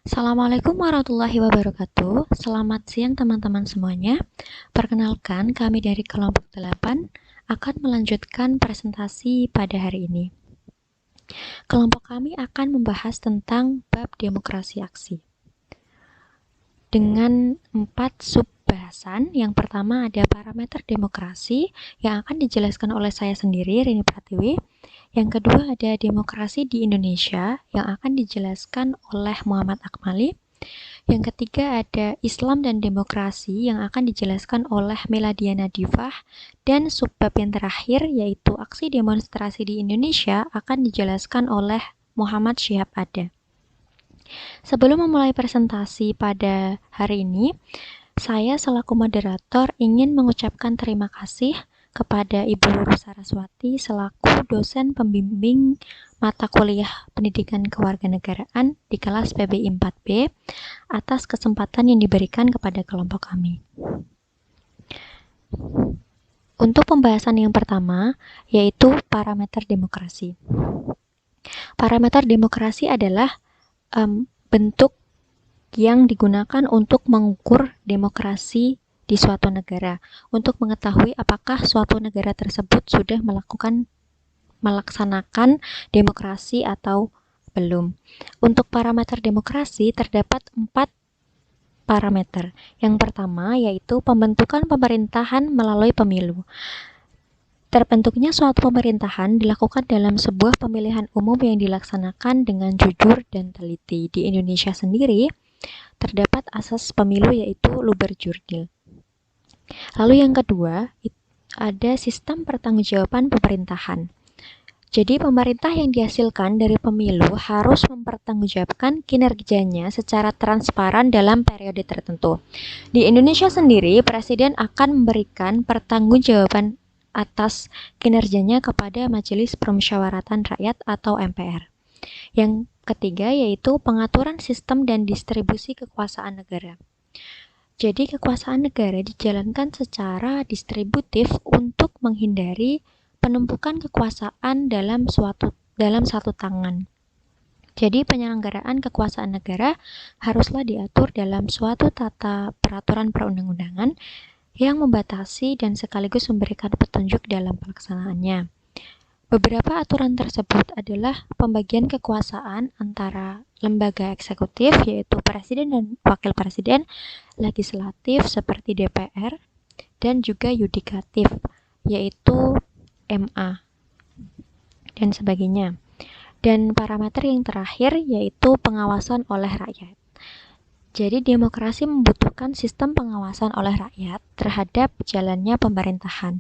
Assalamualaikum warahmatullahi wabarakatuh. Selamat siang teman-teman semuanya. Perkenalkan, kami dari kelompok 8 akan melanjutkan presentasi pada hari ini. Kelompok kami akan membahas tentang bab demokrasi aksi. Dengan 4 subbahasan, yang pertama ada parameter demokrasi yang akan dijelaskan oleh saya sendiri, Rini Pratiwi. Yang kedua ada demokrasi di Indonesia yang akan dijelaskan oleh Muhammad Akmali. Yang ketiga ada Islam dan demokrasi yang akan dijelaskan oleh Meladiana Divah. Dan subbab yang terakhir yaitu aksi demonstrasi di Indonesia akan dijelaskan oleh Muhammad Syihab Ada. Sebelum memulai presentasi pada hari ini, saya selaku moderator ingin mengucapkan terima kasih kepada Ibu Luru Saraswati selaku dosen pembimbing mata kuliah Pendidikan Kewarganegaraan di kelas PBI 4B atas kesempatan yang diberikan kepada kelompok kami. Untuk pembahasan yang pertama, yaitu parameter demokrasi. Parameter demokrasi adalah bentuk yang digunakan untuk mengukur demokrasi di suatu negara, untuk mengetahui apakah suatu negara tersebut sudah melaksanakan demokrasi atau belum. Untuk parameter demokrasi terdapat 4 parameter. Yang pertama yaitu pembentukan pemerintahan melalui pemilu. Terbentuknya suatu pemerintahan dilakukan dalam sebuah pemilihan umum yang dilaksanakan dengan jujur dan teliti. Di Indonesia sendiri terdapat asas pemilu yaitu luber-jurdil. Lalu yang kedua, ada sistem pertanggungjawaban pemerintahan. Jadi pemerintah yang dihasilkan dari pemilu harus mempertanggungjawabkan kinerjanya secara transparan dalam periode tertentu. Di Indonesia sendiri, presiden akan memberikan pertanggungjawaban atas kinerjanya kepada Majelis Permusyawaratan Rakyat atau MPR. Yang ketiga yaitu pengaturan sistem dan distribusi kekuasaan negara. Jadi kekuasaan negara dijalankan secara distributif untuk menghindari penumpukan kekuasaan dalam satu tangan. Jadi penyelenggaraan kekuasaan negara haruslah diatur dalam suatu tata peraturan perundang-undangan yang membatasi dan sekaligus memberikan petunjuk dalam pelaksanaannya. Beberapa aturan tersebut adalah pembagian kekuasaan antara lembaga eksekutif yaitu presiden dan wakil presiden, legislatif seperti DPR, dan juga yudikatif yaitu MA dan sebagainya. Dan parameter yang terakhir yaitu pengawasan oleh rakyat. Jadi demokrasi membutuhkan sistem pengawasan oleh rakyat terhadap jalannya pemerintahan,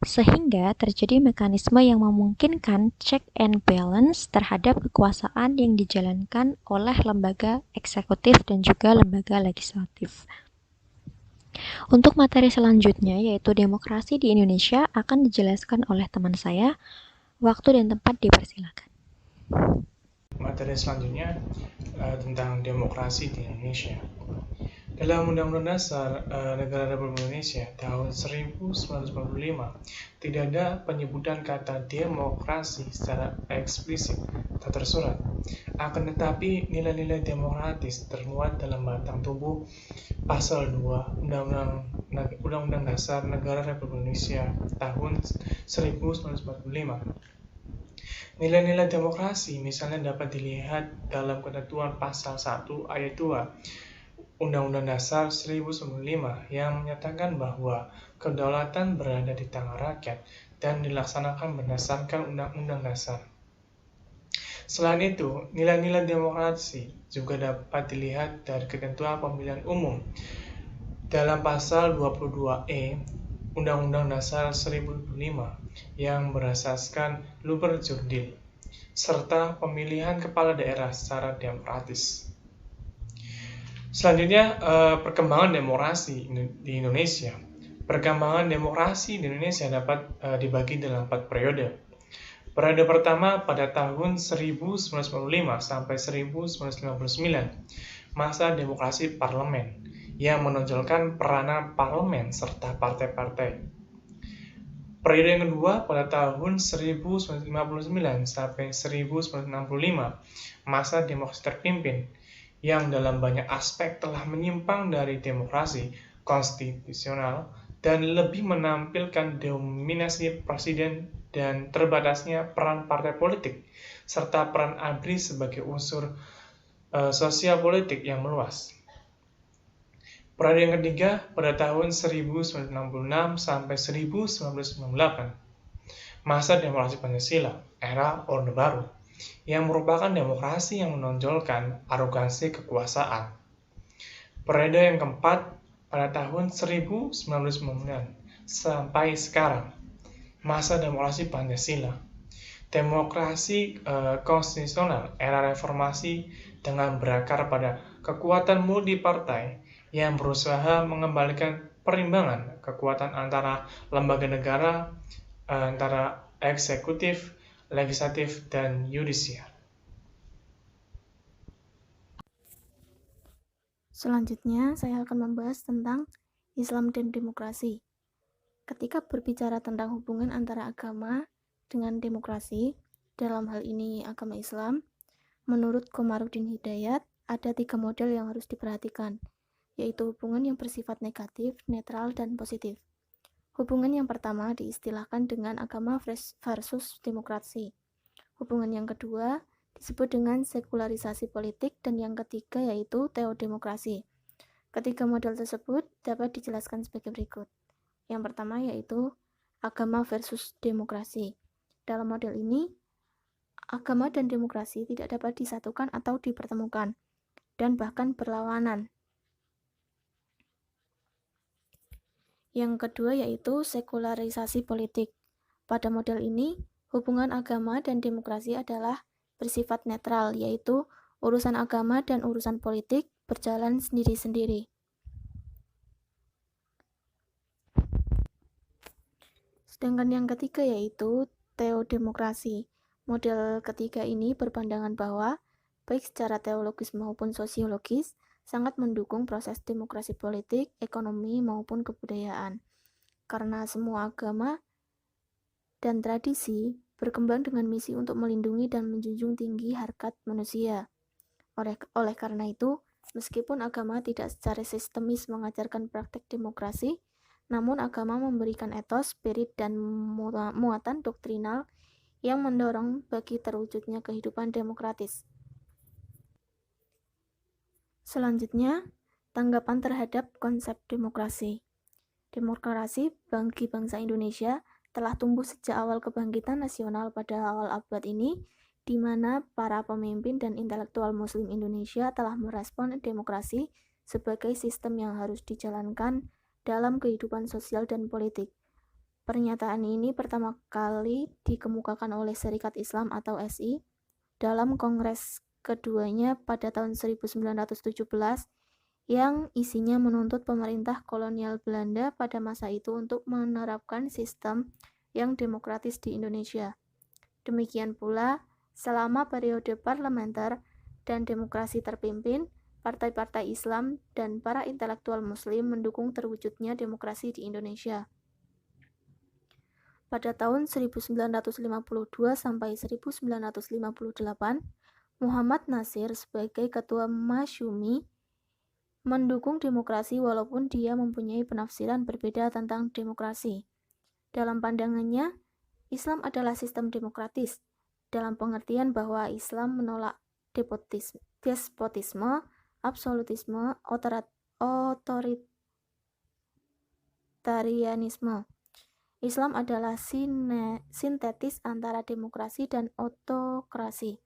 sehingga terjadi mekanisme yang memungkinkan check and balance terhadap kekuasaan yang dijalankan oleh lembaga eksekutif dan juga lembaga legislatif. Untuk materi selanjutnya yaitu demokrasi di Indonesia akan dijelaskan oleh teman saya. Waktu dan tempat dipersilakan. Materi selanjutnya tentang demokrasi di Indonesia. Dalam Undang-Undang Dasar Negara Republik Indonesia tahun 1945 tidak ada penyebutan kata demokrasi secara eksplisit atau tersurat. Akan tetapi nilai-nilai demokratis termuat dalam batang tubuh Pasal 2 Undang-Undang Dasar Negara Republik Indonesia tahun 1945. Nilai-nilai demokrasi misalnya dapat dilihat dalam ketentuan Pasal 1 Ayat 2 Undang-Undang Dasar 1945 yang menyatakan bahwa kedaulatan berada di tangan rakyat dan dilaksanakan berdasarkan Undang-Undang Dasar. Selain itu, nilai-nilai demokrasi juga dapat dilihat dari ketentuan pemilihan umum dalam Pasal 22E Undang-Undang Dasar 1945 yang berasaskan luber-jurdil serta pemilihan kepala daerah secara demokratis. Selanjutnya, perkembangan demokrasi di Indonesia. Perkembangan demokrasi di Indonesia dapat dibagi dalam 4 periode. Periode pertama pada tahun 1995 sampai 1959, masa demokrasi parlemen yang menonjolkan peranan parlemen serta partai-partai. Periode yang kedua pada tahun 1959 sampai 1965, masa demokrasi terpimpin yang dalam banyak aspek telah menyimpang dari demokrasi konstitusional dan lebih menampilkan dominasi presiden dan terbatasnya peran partai politik, serta peran ABRI sebagai unsur sosial politik yang meluas. Periode yang ketiga pada tahun 1966 sampai 1998, masa demokrasi Pancasila, era Orde Baru, yang merupakan demokrasi yang menonjolkan arogansi kekuasaan. Periode yang keempat pada tahun 1999 sampai sekarang, masa demokrasi Pancasila, demokrasi konstitusional era reformasi dengan berakar pada kekuatan multipartai yang berusaha mengembalikan perimbangan kekuatan antara lembaga negara, antara eksekutif, legislatif, dan yudisial. Selanjutnya, saya akan membahas tentang Islam dan demokrasi. Ketika berbicara tentang hubungan antara agama dengan demokrasi, dalam hal ini agama Islam, menurut Komarudin Hidayat, ada 3 model yang harus diperhatikan, yaitu hubungan yang bersifat negatif, netral, dan positif. Hubungan yang pertama diistilahkan dengan agama versus demokrasi. Hubungan yang kedua disebut dengan sekularisasi politik, dan yang ketiga yaitu teodemokrasi. Ketiga model tersebut dapat dijelaskan sebagai berikut. Yang pertama yaitu agama versus demokrasi. Dalam model ini, agama dan demokrasi tidak dapat disatukan atau dipertemukan, dan bahkan berlawanan. Yang kedua yaitu sekularisasi politik. Pada model ini, hubungan agama dan demokrasi adalah bersifat netral, yaitu urusan agama dan urusan politik berjalan sendiri-sendiri. Sedangkan yang ketiga yaitu teodemokrasi. Model ketiga ini berpandangan bahwa baik secara teologis maupun sosiologis sangat mendukung proses demokrasi politik, ekonomi, maupun kebudayaan. Karena semua agama dan tradisi berkembang dengan misi untuk melindungi dan menjunjung tinggi harkat manusia. Oleh karena itu, meskipun agama tidak secara sistemis mengajarkan praktek demokrasi, namun agama memberikan etos, spirit, dan muatan doktrinal yang mendorong bagi terwujudnya kehidupan demokratis. Selanjutnya, tanggapan terhadap konsep demokrasi. Demokrasi bagi bangsa Indonesia telah tumbuh sejak awal kebangkitan nasional pada awal abad ini, di mana para pemimpin dan intelektual Muslim Indonesia telah merespon demokrasi sebagai sistem yang harus dijalankan dalam kehidupan sosial dan politik. Pernyataan ini pertama kali dikemukakan oleh Serikat Islam atau SI dalam kongres keduanya pada tahun 1917 yang isinya menuntut pemerintah kolonial Belanda pada masa itu untuk menerapkan sistem yang demokratis di Indonesia. Demikian pula, selama periode parlementer dan demokrasi terpimpin, partai-partai Islam dan para intelektual Muslim mendukung terwujudnya demokrasi di Indonesia. Pada tahun 1952 sampai 1958, Muhammad Nasir sebagai ketua Masyumi mendukung demokrasi walaupun dia mempunyai penafsiran berbeda tentang demokrasi. Dalam pandangannya, Islam adalah sistem demokratis, dalam pengertian bahwa Islam menolak despotisme, absolutisme, otoritarianisme. Islam adalah sintetis antara demokrasi dan otokrasi.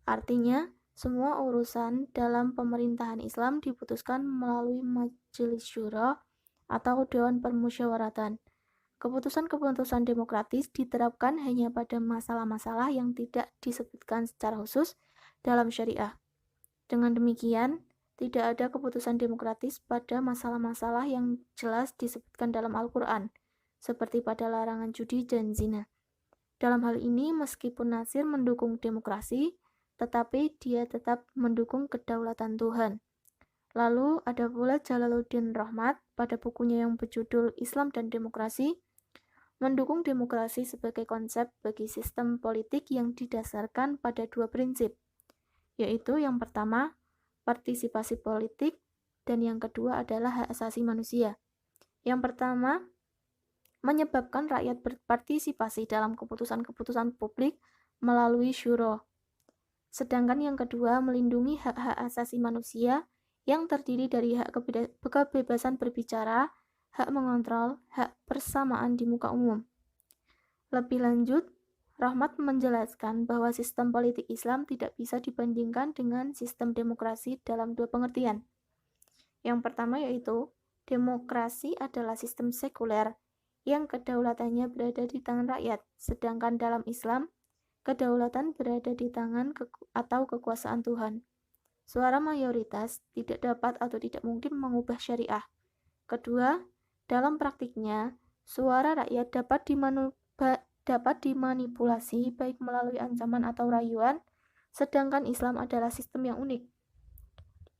Artinya, semua urusan dalam pemerintahan Islam diputuskan melalui Majelis Syura atau Dewan Permusyawaratan. Keputusan-keputusan demokratis diterapkan hanya pada masalah-masalah yang tidak disebutkan secara khusus dalam syariah. Dengan demikian, tidak ada keputusan demokratis pada masalah-masalah yang jelas disebutkan dalam Al-Quran, seperti pada larangan judi dan zina. Dalam hal ini, meskipun Nasir mendukung demokrasi, tetapi dia tetap mendukung kedaulatan Tuhan. Lalu ada pula Jalaluddin Rahmat pada bukunya yang berjudul Islam dan Demokrasi, mendukung demokrasi sebagai konsep bagi sistem politik yang didasarkan pada 2 prinsip, yaitu yang pertama, partisipasi politik, dan yang kedua adalah hak asasi manusia. Yang pertama, menyebabkan rakyat berpartisipasi dalam keputusan-keputusan publik melalui syuro. Sedangkan yang kedua, melindungi hak-hak asasi manusia yang terdiri dari hak kebebasan berbicara, hak mengontrol, hak persamaan di muka umum. Lebih lanjut, Rahmat menjelaskan bahwa sistem politik Islam tidak bisa dibandingkan dengan sistem demokrasi dalam dua pengertian. Yang pertama yaitu, demokrasi adalah sistem sekuler yang kedaulatannya berada di tangan rakyat, sedangkan dalam Islam, kedaulatan berada di tangan atau kekuasaan Tuhan. Suara mayoritas tidak dapat atau tidak mungkin mengubah syariah. Kedua, dalam praktiknya, suara rakyat dapat dimanipulasi baik melalui ancaman atau rayuan, sedangkan Islam adalah sistem yang unik,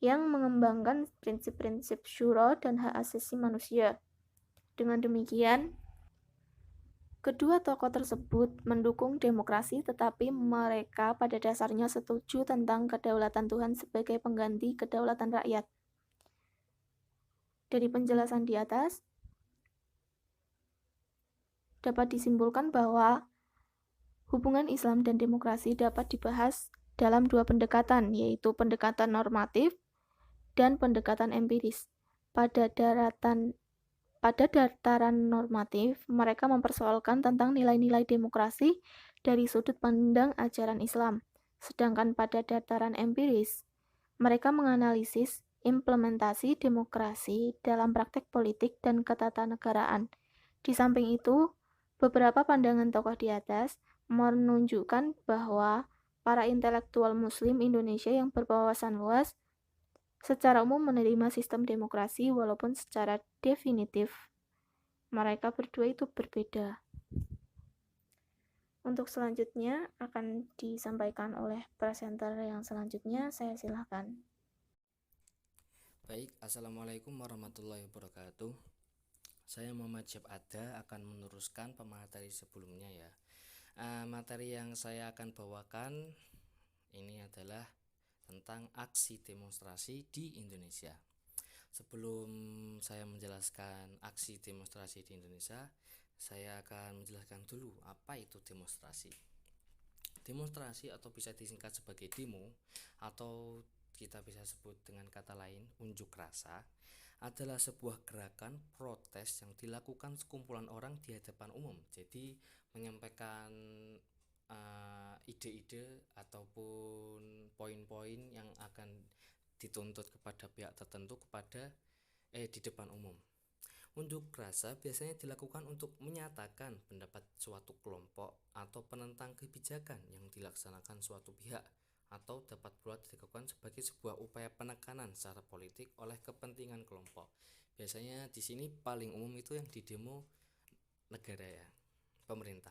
yang mengembangkan prinsip-prinsip syuro dan hak asasi manusia. Dengan demikian, kedua tokoh tersebut mendukung demokrasi, tetapi mereka pada dasarnya setuju tentang kedaulatan Tuhan sebagai pengganti kedaulatan rakyat. Dari penjelasan di atas, dapat disimpulkan bahwa hubungan Islam dan demokrasi dapat dibahas dalam dua pendekatan, yaitu pendekatan normatif dan pendekatan empiris. Pada dataran normatif, mereka mempersoalkan tentang nilai-nilai demokrasi dari sudut pandang ajaran Islam. Sedangkan pada dataran empiris, mereka menganalisis implementasi demokrasi dalam praktek politik dan ketatanegaraan. Di samping itu, beberapa pandangan tokoh di atas menunjukkan bahwa para intelektual Muslim Indonesia yang berwawasan luas secara umum menerima sistem demokrasi, walaupun secara definitif mereka berdua itu berbeda. Untuk selanjutnya akan disampaikan oleh presenter yang selanjutnya, saya silakan. Baik, Assalamualaikum warahmatullahi wabarakatuh. Saya Muhammad Syab Ada akan meneruskan pemateri sebelumnya ya. Materi yang saya akan bawakan ini adalah tentang aksi demonstrasi di Indonesia. Sebelum saya menjelaskan aksi demonstrasi di Indonesia, saya akan menjelaskan dulu apa itu demonstrasi. Demonstrasi atau bisa disingkat sebagai demo atau kita bisa sebut dengan kata lain unjuk rasa adalah sebuah gerakan protes yang dilakukan sekumpulan orang di hadapan umum. Jadi menyampaikan ide-ide ataupun poin-poin yang akan dituntut kepada pihak tertentu di depan umum. Unjuk rasa biasanya dilakukan untuk menyatakan pendapat suatu kelompok atau penentang kebijakan yang dilaksanakan suatu pihak, atau dapat pula dilakukan sebagai sebuah upaya penekanan secara politik oleh kepentingan kelompok. Biasanya di sini paling umum itu yang didemo negara ya, pemerintah.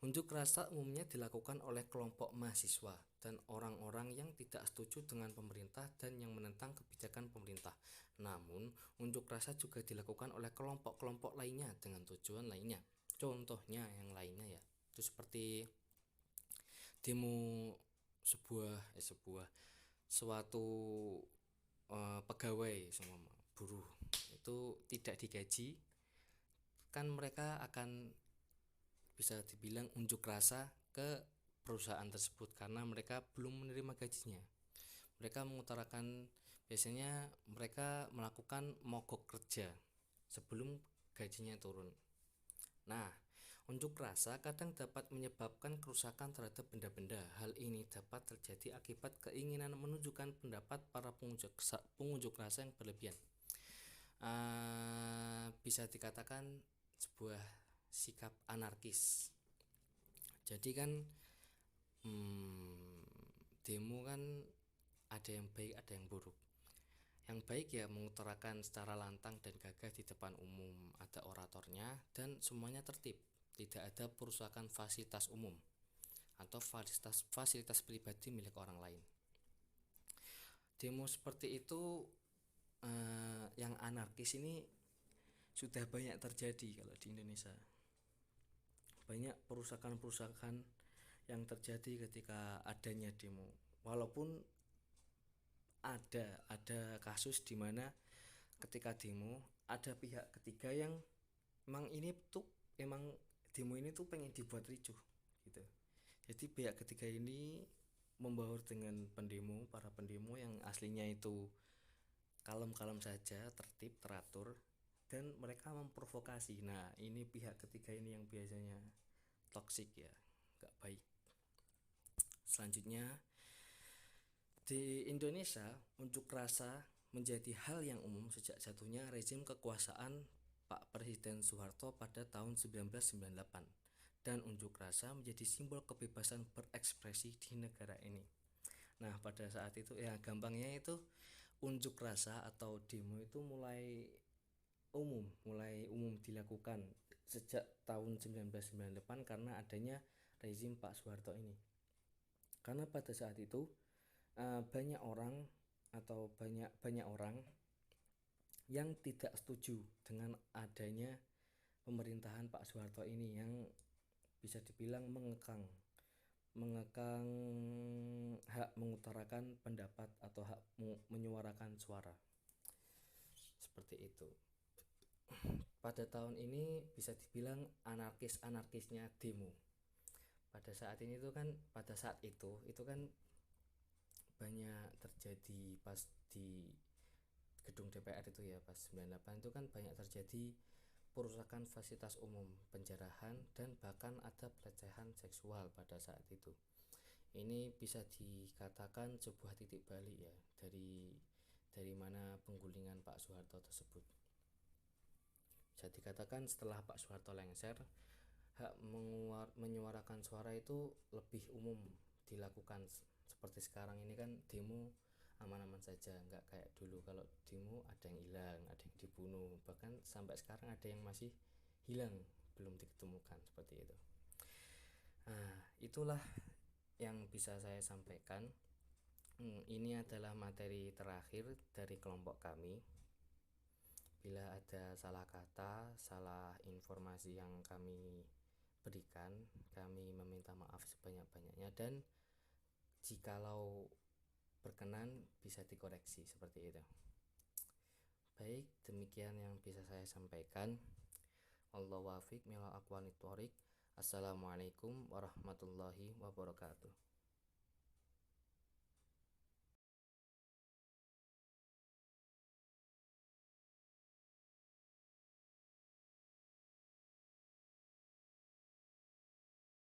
Unjuk rasa umumnya dilakukan oleh kelompok mahasiswa dan orang-orang yang tidak setuju dengan pemerintah dan yang menentang kebijakan pemerintah. Namun, unjuk rasa juga dilakukan oleh kelompok-kelompok lainnya dengan tujuan lainnya. Contohnya yang lainnya ya, itu seperti demo suatu pegawai sama buruh itu tidak digaji, kan mereka akan bisa dibilang unjuk rasa ke perusahaan tersebut karena mereka belum menerima gajinya. Mereka mengutarakan, biasanya mereka melakukan mogok kerja sebelum gajinya turun. Nah, unjuk rasa kadang dapat menyebabkan kerusakan terhadap benda-benda. Hal ini dapat terjadi akibat keinginan menunjukkan pendapat para pengunjuk rasa yang berlebihan. Bisa dikatakan sebuah sikap anarkis. Jadi kan demo kan ada yang baik, ada yang buruk. Yang baik ya mengutarakan secara lantang dan gagah di depan umum, ada oratornya dan semuanya tertib. Tidak ada perusakan fasilitas umum atau fasilitas pribadi milik orang lain. Demo seperti itu yang anarkis ini sudah banyak terjadi kalau di Indonesia. Banyak perusakan yang terjadi ketika adanya demo. Walaupun ada kasus di mana ketika demo ada pihak ketiga yang emang demo ini tuh pengen dibuat ricuh gitu. Jadi pihak ketiga ini membaur dengan para pendemo yang aslinya itu kalem-kalem saja, tertib, teratur, dan mereka memprovokasi. Nah, ini pihak ketiga ini yang biasanya toksik ya, nggak baik. Selanjutnya, di Indonesia unjuk rasa menjadi hal yang umum sejak jatuhnya rezim kekuasaan Pak Presiden Soeharto pada tahun 1998, dan unjuk rasa menjadi simbol kebebasan berekspresi di negara ini. Nah, pada saat itu ya gampangnya itu unjuk rasa atau demo itu mulai umum dilakukan sejak tahun 1998 karena adanya rezim Pak Soeharto ini. Karena pada saat itu banyak orang yang tidak setuju dengan adanya pemerintahan Pak Soeharto ini yang bisa dibilang mengekang hak mengutarakan pendapat atau hak menyuarakan suara. Seperti itu. Pada tahun ini bisa dibilang anarkisnya demo. Pada saat itu kan banyak terjadi pas di gedung DPR itu ya, pas 98 itu kan banyak terjadi perusakan fasilitas umum, penjarahan, dan bahkan ada pelecehan seksual pada saat itu. Ini bisa dikatakan sebuah titik balik ya dari mana penggulingan Pak Soeharto tersebut. Bisa dikatakan setelah Pak Soeharto lengser, hak menyuarakan suara itu lebih umum dilakukan. Seperti sekarang ini kan demo aman-aman saja, nggak kayak dulu. Kalau demo ada yang hilang, ada yang dibunuh, bahkan sampai sekarang ada yang masih hilang belum diketemukan, seperti itu. Nah, itulah yang bisa saya sampaikan. Ini adalah materi terakhir dari kelompok kami. Bila ada salah kata, salah informasi yang kami berikan, kami meminta maaf sebanyak-banyaknya, dan jikalau berkenan bisa dikoreksi, seperti itu. Baik, demikian yang bisa saya sampaikan. Wallahu wafiq mila aqwanit thoriq. Assalamualaikum warahmatullahi wabarakatuh.